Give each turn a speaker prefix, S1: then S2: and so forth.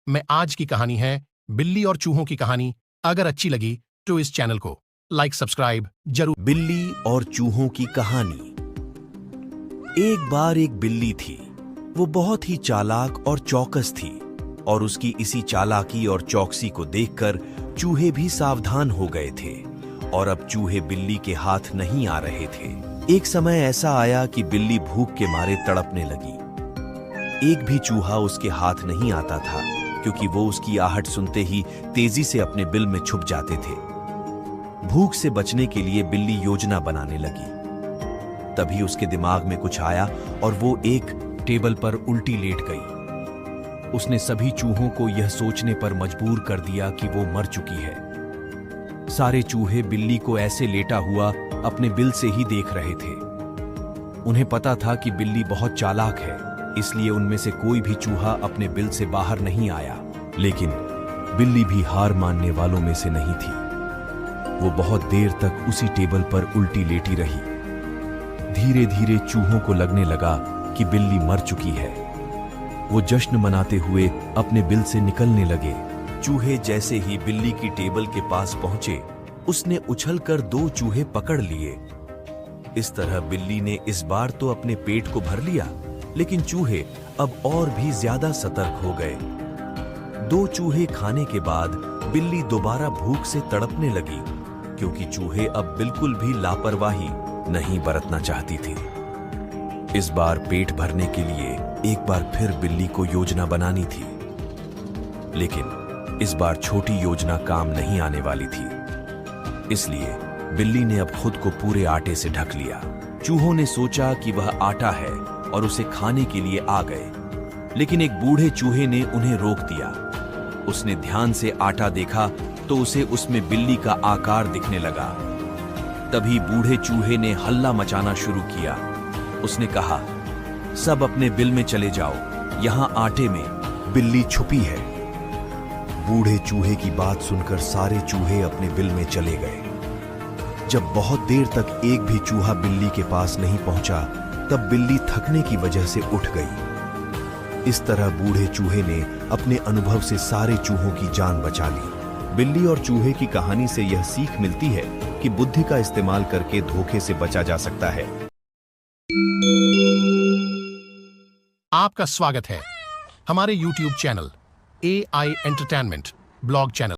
S1: मैं आज की कहानी है बिल्ली और चूहों की कहानी। अगर अच्छी लगी तो इस चैनल को लाइक सब्सक्राइब जरूर।
S2: बिल्ली और चूहों की कहानी। एक बार एक बिल्ली थी। वो बहुत ही चालाक और चौकस थी और उसकी इसी चालाकी और चौकसी को देखकर चूहे भी सावधान हो गए थे और अब चूहे बिल्ली के हाथ नहीं आ रहे थे। एक समय ऐसा आया कि बिल्ली भूख के मारे तड़पने लगी। एक भी चूहा उसके हाथ नहीं आता था क्योंकि वो उसकी आहट सुनते ही तेजी से अपने बिल में छुप जाते थे। भूख से बचने के लिए बिल्ली योजना बनाने लगी। तभी उसके दिमाग में कुछ आया और वो एक टेबल पर उल्टी लेट गई। उसने सभी चूहों को यह सोचने पर मजबूर कर दिया कि वो मर चुकी है। सारे चूहे बिल्ली को ऐसे लेटा हुआ अपने बिल से ही देख रहे थे। उन्हें पता था कि बिल्ली बहुत चालाक है, इसलिए उनमें से कोई भी चूहा अपने बिल से बाहर नहीं आया। लेकिन बिल्ली भी हार मानने वालों में से नहीं थी। वो बहुत देर तक उसी टेबल पर उल्टी लेटी रही। धीरे धीरे चूहों को लगने लगा कि बिल्ली मर चुकी है। वो जश्न मनाते हुए अपने बिल से निकलने लगे। चूहे जैसे ही बिल्ली की टेबल के पास पहुंचे, उसने उछलकर 2 चूहे पकड़ लिए। इस तरह बिल्ली ने इस बार तो अपने पेट को भर लिया, लेकिन चूहे अब और भी ज्यादा सतर्क हो गए। 2 चूहे खाने के बाद बिल्ली दोबारा भूख से तड़पने लगी क्योंकि चूहे अब बिल्कुल भी लापरवाही नहीं बरतना चाहती थी। इस बार पेट भरने के लिए एक बार फिर बिल्ली को योजना बनानी थी, लेकिन इस बार छोटी योजना काम नहीं आने वाली थी। इसलिए बिल्ली ने अब खुद को पूरे आटे से ढक लिया। चूहों ने सोचा कि वह आटा है और उसे खाने के लिए आ गए, लेकिन एक बूढ़े चूहे ने उन्हें रोक दिया। उसने ध्यान से आटा देखा तो उसे उसमें बिल्ली का आकार दिखने लगा। तभी बूढ़े चूहे ने हल्ला मचाना शुरू किया। उसने कहा, सब अपने बिल में चले जाओ, यहां आटे में बिल्ली छुपी है। बूढ़े चूहे की बात सुनकर सारे चूहे अपने बिल में चले गए। जब बहुत देर तक एक भी चूहा बिल्ली के पास नहीं पहुंचा, तब बिल्ली थकने की वजह से उठ गई। इस तरह बूढ़े चूहे ने अपने अनुभव से सारे चूहों की जान बचा ली। बिल्ली और चूहे की कहानी से यह सीख मिलती है कि बुद्धि का इस्तेमाल करके धोखे से बचा जा सकता है।
S1: आपका स्वागत है हमारे YouTube channel AI entertainment blog channel